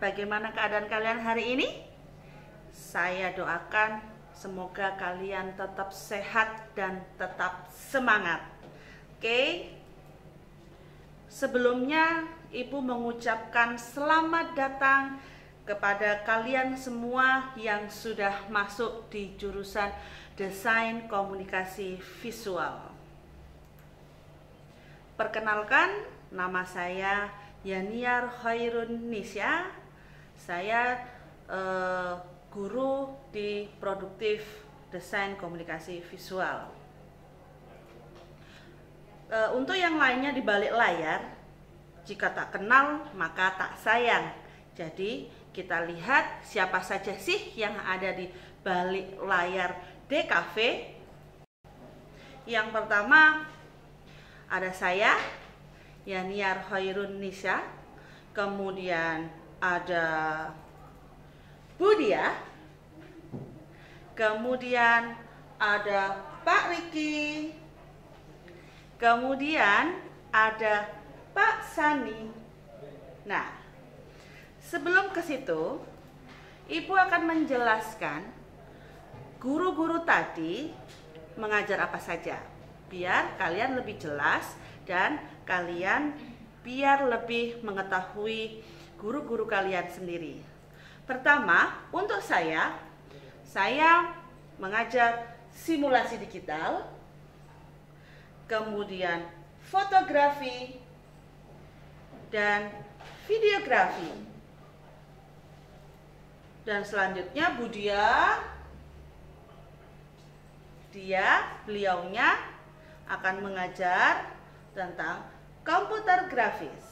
bagaimana keadaan kalian hari ini? Saya doakan semoga kalian tetap sehat dan tetap semangat. Oke? Sebelumnya, Ibu mengucapkan selamat datang kepada kalian semua yang sudah masuk di jurusan Desain Komunikasi Visual. Perkenalkan, nama saya Yaniar Khairun Nisya. Saya guru di Produktif Desain Komunikasi Visual. Untuk yang lainnya di balik layar, jika tak kenal maka tak sayang. Jadi kita lihat siapa saja sih yang ada di balik layar DKV. Yang pertama ada saya, Yaniar Khairun Nisya. Kemudian ada Budia. Kemudian ada Pak Riki. Kemudian ada Pak Sani. Nah, sebelum ke situ, Ibu akan menjelaskan guru-guru tadi mengajar apa saja, biar kalian lebih jelas dan kalian biar lebih mengetahui guru-guru kalian sendiri. Pertama, untuk saya mengajar simulasi digital, kemudian fotografi dan videografi. Dan selanjutnya beliaunya akan mengajar tentang komputer grafis.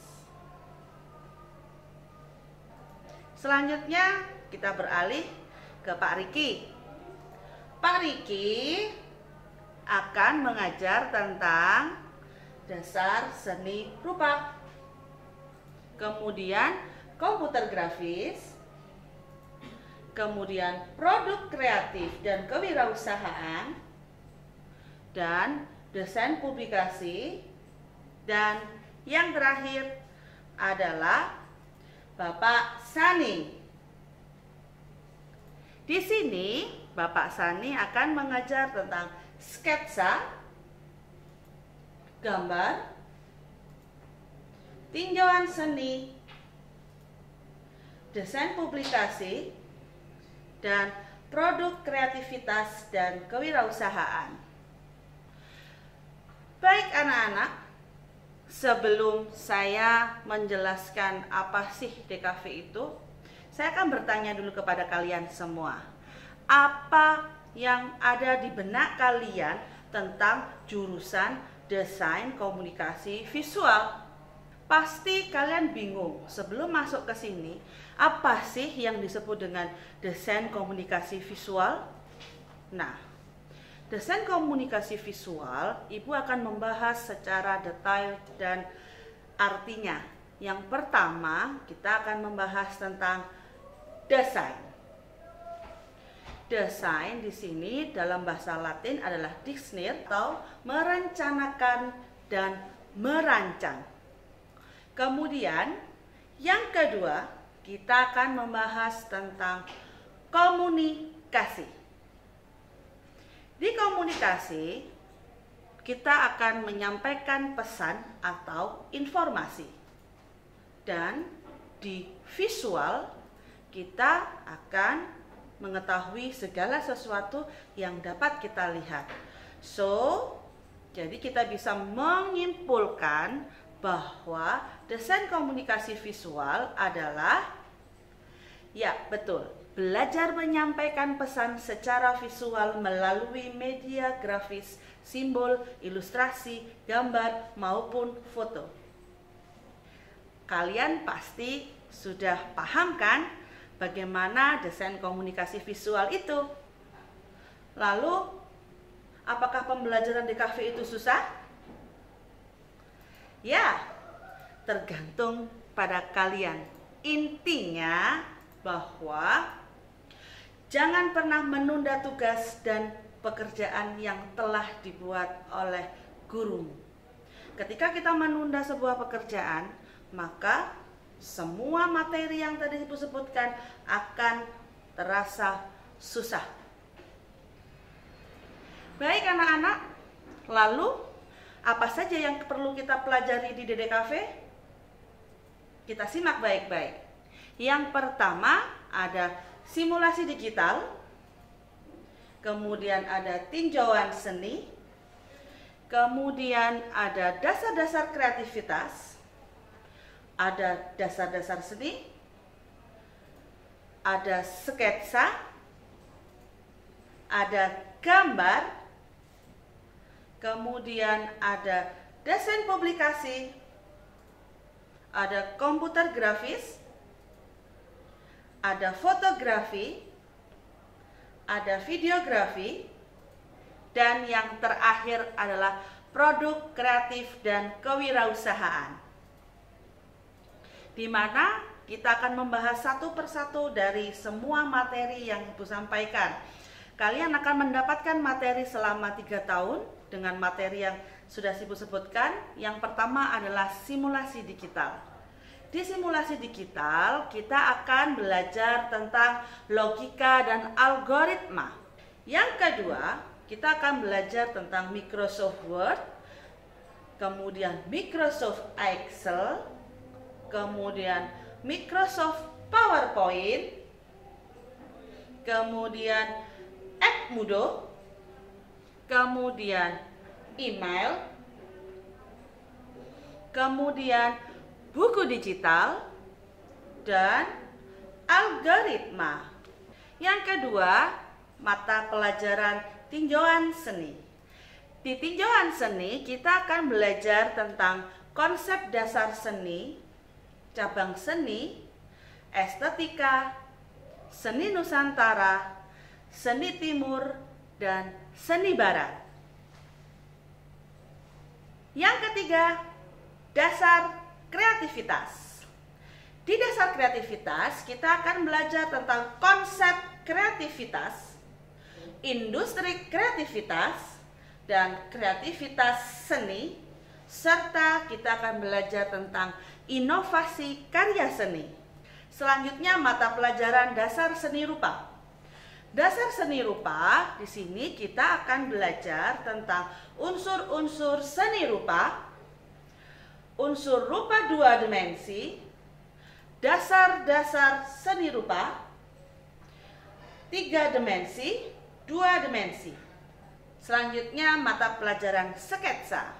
Selanjutnya kita beralih ke Pak Riki. Pak Riki akan mengajar tentang dasar seni rupa, kemudian komputer grafis, kemudian produk kreatif dan kewirausahaan, dan desain publikasi, dan yang terakhir adalah Bapak Sani. Di sini Bapak Sani akan mengajar tentang sketsa, gambar, tinjauan seni, desain publikasi, dan produk kreativitas dan kewirausahaan. Baik anak-anak, sebelum saya menjelaskan apa sih DKV itu, saya akan bertanya dulu kepada kalian semua. Apa yang ada di benak kalian tentang jurusan Desain Komunikasi Visual? Pasti kalian bingung sebelum masuk ke sini, apa sih yang disebut dengan desain komunikasi visual? Nah, desain komunikasi visual, Ibu akan membahas secara detail dan artinya. Yang pertama, kita akan membahas tentang desain. Desain di sini dalam bahasa Latin adalah dixnir atau merencanakan dan merancang. Kemudian, yang kedua, kita akan membahas tentang komunikasi. Di komunikasi, kita akan menyampaikan pesan atau informasi. Dan di visual, kita akan mengetahui segala sesuatu yang dapat kita lihat. Jadi kita bisa menyimpulkan bahwa desain komunikasi visual adalah, ya betul, belajar menyampaikan pesan secara visual melalui media grafis, simbol, ilustrasi, gambar, maupun foto. Kalian pasti sudah paham kan bagaimana desain komunikasi visual itu? Lalu, apakah pembelajaran di DKV itu susah? Ya, tergantung pada kalian. Intinya bahwa jangan pernah menunda tugas dan pekerjaan yang telah dibuat oleh gurumu. Ketika kita menunda sebuah pekerjaan, maka semua materi yang tadi Ibu sebutkan akan terasa susah. Baik anak-anak, lalu apa saja yang perlu kita pelajari di DDKV? Kita simak baik-baik. Yang pertama ada simulasi digital, kemudian ada tinjauan seni, kemudian ada dasar-dasar kreativitas, ada dasar-dasar seni, ada sketsa, ada gambar, kemudian ada desain publikasi, ada komputer grafis, ada fotografi, ada videografi, dan yang terakhir adalah produk kreatif dan kewirausahaan, di mana kita akan membahas satu persatu dari semua materi yang Ibu sampaikan. Kalian akan mendapatkan materi selama 3 tahun dengan materi yang sudah Ibu sebutkan. Yang pertama adalah simulasi digital. Di simulasi digital kita akan belajar tentang logika dan algoritma. Yang kedua, kita akan belajar tentang Microsoft Word, kemudian Microsoft Excel, kemudian Microsoft PowerPoint, kemudian Edmodo, kemudian email, kemudian buku digital, dan algoritma. Yang kedua, mata pelajaran tinjauan seni. Di tinjauan seni kita akan belajar tentang konsep dasar seni, cabang seni, estetika, seni Nusantara, seni Timur, dan seni Barat. Yang ketiga, dasar kreativitas. Di dasar kreativitas kita akan belajar tentang konsep kreativitas, industri kreativitas, dan kreativitas seni, serta kita akan belajar tentang inovasi karya seni. Selanjutnya mata pelajaran dasar seni rupa. Dasar seni rupa, di sini kita akan belajar tentang unsur-unsur seni rupa, unsur rupa 2 dimensi, dasar-dasar seni rupa, 3 dimensi, 2 dimensi. Selanjutnya mata pelajaran sketsa.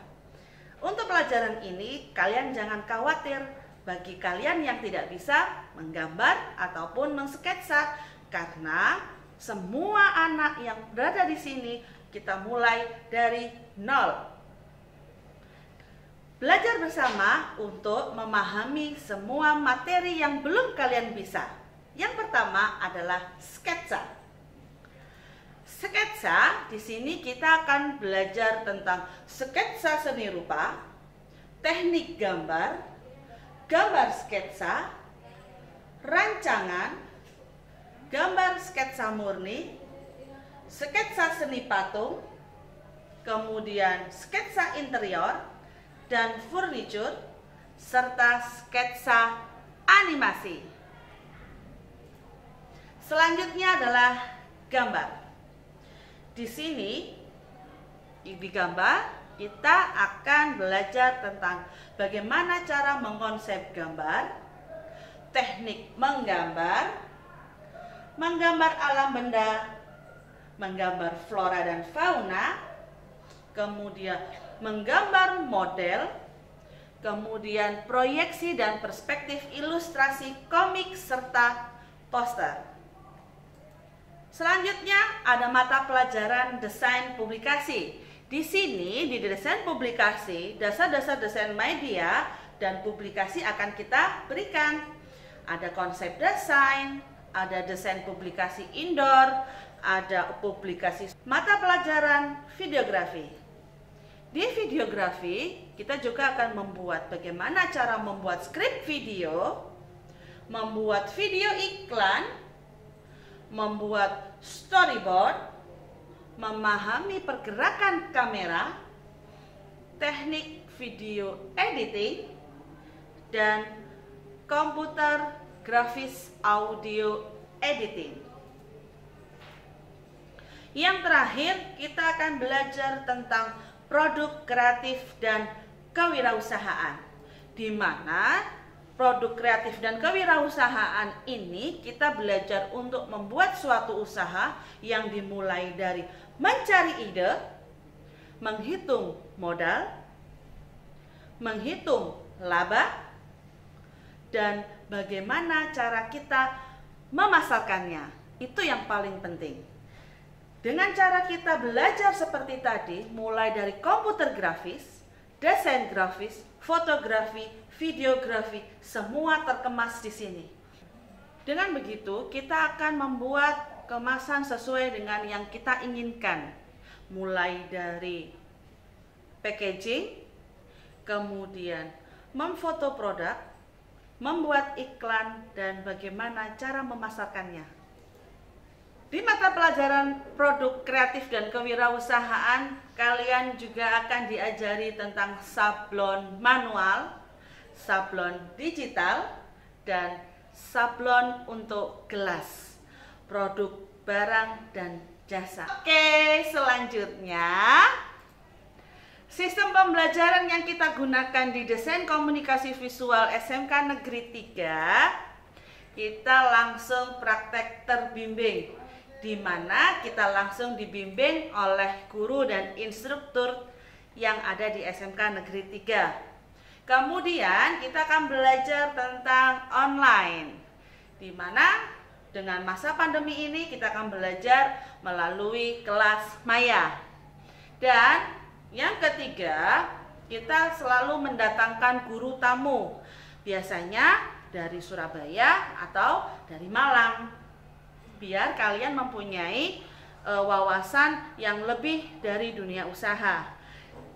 Untuk pelajaran ini kalian jangan khawatir bagi kalian yang tidak bisa menggambar ataupun mengsketsa, karena semua anak yang berada di sini kita mulai dari nol. Belajar bersama untuk memahami semua materi yang belum kalian bisa. Yang pertama adalah sketsa. Sketsa, di sini kita akan belajar tentang sketsa seni rupa, teknik gambar, gambar sketsa, rancangan, gambar sketsa murni, sketsa seni patung, kemudian sketsa interior dan furniture, serta sketsa animasi. Selanjutnya adalah gambar. Di sini, di gambar, kita akan belajar tentang bagaimana cara mengkonsep gambar, teknik menggambar, menggambar alam benda, menggambar flora dan fauna, kemudian menggambar model, kemudian proyeksi dan perspektif ilustrasi komik serta poster. Selanjutnya ada mata pelajaran desain publikasi. Di sini di desain publikasi, dasar-dasar desain media dan publikasi akan kita berikan. Ada konsep desain, ada desain publikasi indoor, ada publikasi mata pelajaran videografi. Di videografi kita juga akan membuat bagaimana cara membuat skrip video, membuat video iklan, membuat storyboard, memahami pergerakan kamera, teknik video editing, dan komputer grafis audio editing. Yang terakhir, kita akan belajar tentang produk kreatif dan kewirausahaan, di mana produk kreatif dan kewirausahaan ini kita belajar untuk membuat suatu usaha yang dimulai dari mencari ide, menghitung modal, menghitung laba, dan bagaimana cara kita memasarkannya. Itu yang paling penting. Dengan cara kita belajar seperti tadi, mulai dari komputer grafis, desain grafis, fotografi, videografi, semua terkemas di sini. Dengan begitu, kita akan membuat kemasan sesuai dengan yang kita inginkan. Mulai dari packaging, kemudian memfoto produk, membuat iklan, dan bagaimana cara memasarkannya. Di mata pelajaran produk kreatif dan kewirausahaan, kalian juga akan diajari tentang sablon manual, sablon digital, dan sablon untuk gelas, produk barang dan jasa. Oke, selanjutnya sistem pembelajaran yang kita gunakan di desain komunikasi visual SMK Negeri 3, kita langsung praktek terbimbing, di mana kita langsung dibimbing oleh guru dan instruktur yang ada di SMK Negeri 3. Kemudian kita akan belajar tentang online, di mana dengan masa pandemi ini kita akan belajar melalui kelas maya. Dan yang ketiga, kita selalu mendatangkan guru tamu, biasanya dari Surabaya atau dari Malang, biar kalian mempunyai wawasan yang lebih dari dunia usaha.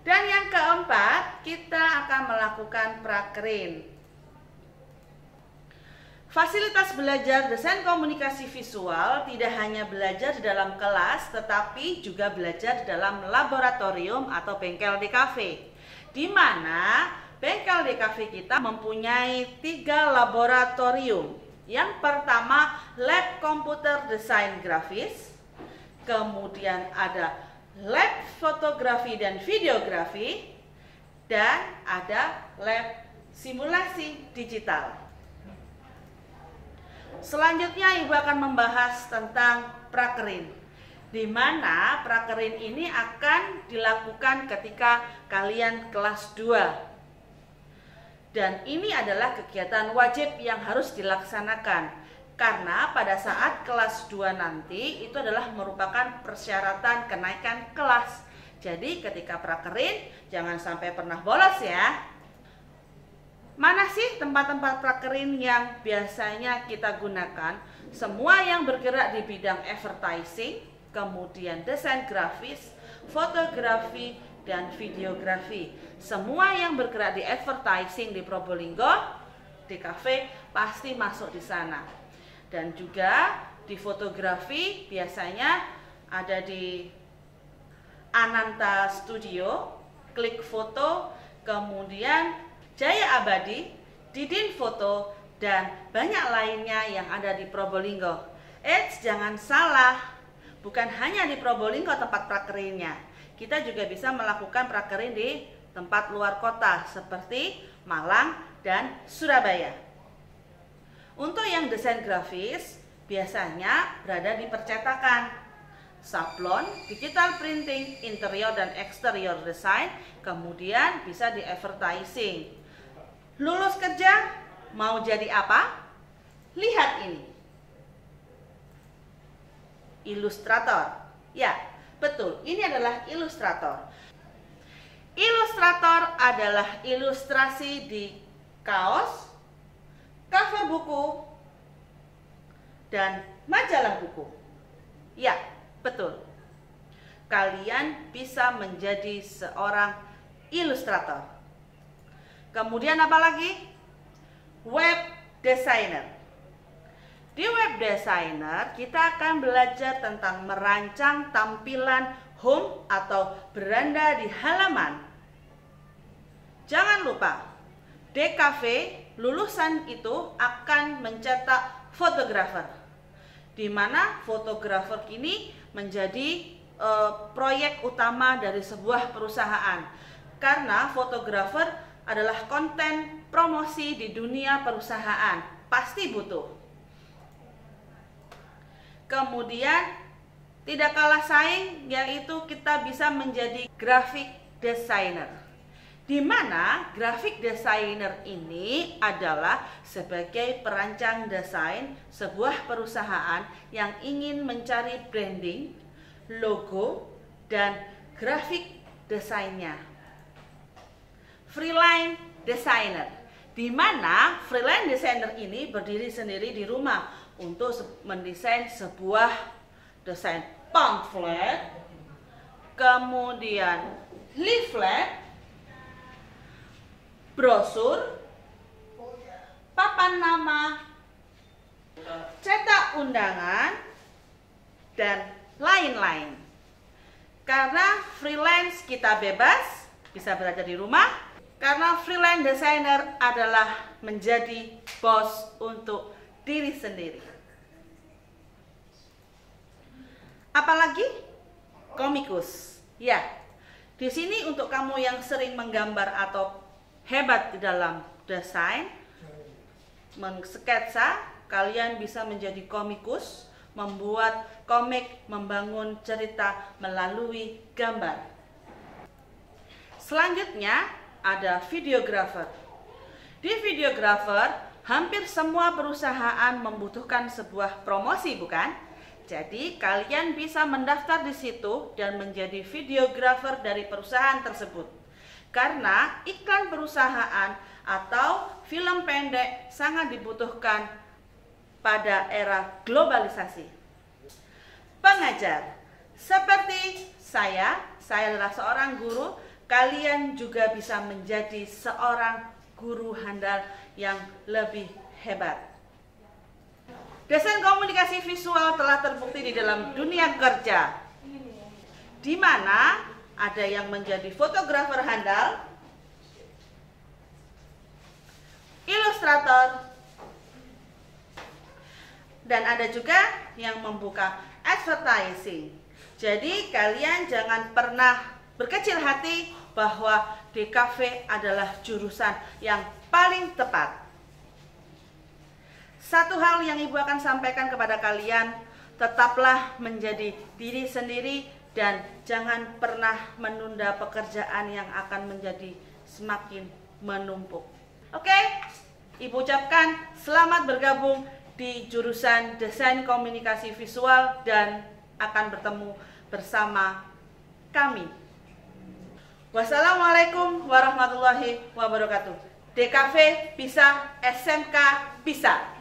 Dan yang keempat, kita akan melakukan prakerin. Fasilitas belajar desain komunikasi visual tidak hanya belajar di dalam kelas, tetapi juga belajar di dalam laboratorium atau bengkel DKV, di mana bengkel DKV kita mempunyai 3 laboratorium. Yang pertama, lab komputer desain grafis, kemudian ada lab fotografi dan videografi, dan ada lab simulasi digital. Selanjutnya Ibu akan membahas tentang prakerin, di mana prakerin ini akan dilakukan ketika kalian kelas 2. Dan ini adalah kegiatan wajib yang harus dilaksanakan, karena pada saat kelas 2 nanti itu adalah merupakan persyaratan kenaikan kelas. Jadi ketika prakerin jangan sampai pernah bolos ya. Mana sih tempat-tempat prakerin yang biasanya kita gunakan? Semua yang bergerak di bidang advertising, kemudian desain grafis, fotografi, dan videografi. Semua yang bergerak di advertising di Probolinggo, di kafe, pasti masuk di sana. Dan juga di fotografi biasanya ada di Ananta Studio, Klik Foto, kemudian Jaya Abadi, Didin Foto, dan banyak lainnya yang ada di Probolinggo. Jangan salah, bukan hanya di Probolinggo tempat prakerinnya. Kita juga bisa melakukan prakerin di tempat luar kota seperti Malang dan Surabaya. Untuk yang desain grafis biasanya berada di percetakan, sablon, digital printing, interior dan eksterior desain, kemudian bisa di advertising. Lulus kerja, mau jadi apa? Lihat ini. Ilustrator. Ya, betul, ini adalah ilustrator. Ilustrator adalah ilustrasi di kaos, cover buku, dan majalah buku. Ya, betul. Kalian bisa menjadi seorang ilustrator. Kemudian apa lagi? Web designer. Di web designer kita akan belajar tentang merancang tampilan home atau beranda di halaman. Jangan lupa, DKV lulusan itu akan mencetak fotografer, di mana fotografer ini menjadi proyek utama dari sebuah perusahaan, karena fotografer adalah konten promosi di dunia perusahaan, pasti butuh. Kemudian tidak kalah saing, yaitu kita bisa menjadi graphic designer, di mana graphic designer ini adalah sebagai perancang desain sebuah perusahaan yang ingin mencari branding, logo, dan graphic desainnya. Freelance designer, di mana freelance designer ini berdiri sendiri di rumah untuk mendesain sebuah desain pamflet, kemudian leaflet, brosur, papan nama, cetak undangan, dan lain-lain. Karena freelance kita bebas, bisa belajar di rumah, karena freelance designer adalah menjadi bos untuk diri sendiri. Apalagi komikus. Ya, di sini untuk kamu yang sering menggambar atau hebat di dalam desain, mensketsa, kalian bisa menjadi komikus, membuat komik, membangun cerita melalui gambar. Selanjutnya ada videographer. Di videographer, hampir semua perusahaan membutuhkan sebuah promosi, bukan? Jadi kalian bisa mendaftar di situ dan menjadi videographer dari perusahaan tersebut. Karena iklan perusahaan atau film pendek sangat dibutuhkan pada era globalisasi. Pengajar, seperti saya adalah seorang guru, kalian juga bisa menjadi seorang guru handal yang lebih hebat. Desain komunikasi visual telah terbukti di dalam dunia kerja, di mana ada yang menjadi fotografer handal, ilustrator, dan ada juga yang membuka advertising. Jadi kalian jangan pernah berkecil hati bahwa DKV adalah jurusan yang paling tepat. Satu hal yang Ibu akan sampaikan kepada kalian, tetaplah menjadi diri sendiri dan jangan pernah menunda pekerjaan yang akan menjadi semakin menumpuk. Oke, Ibu ucapkan selamat bergabung di jurusan Desain Komunikasi Visual dan akan bertemu bersama kami. Wassalamualaikum warahmatullahi wabarakatuh. DKV bisa, SMK bisa.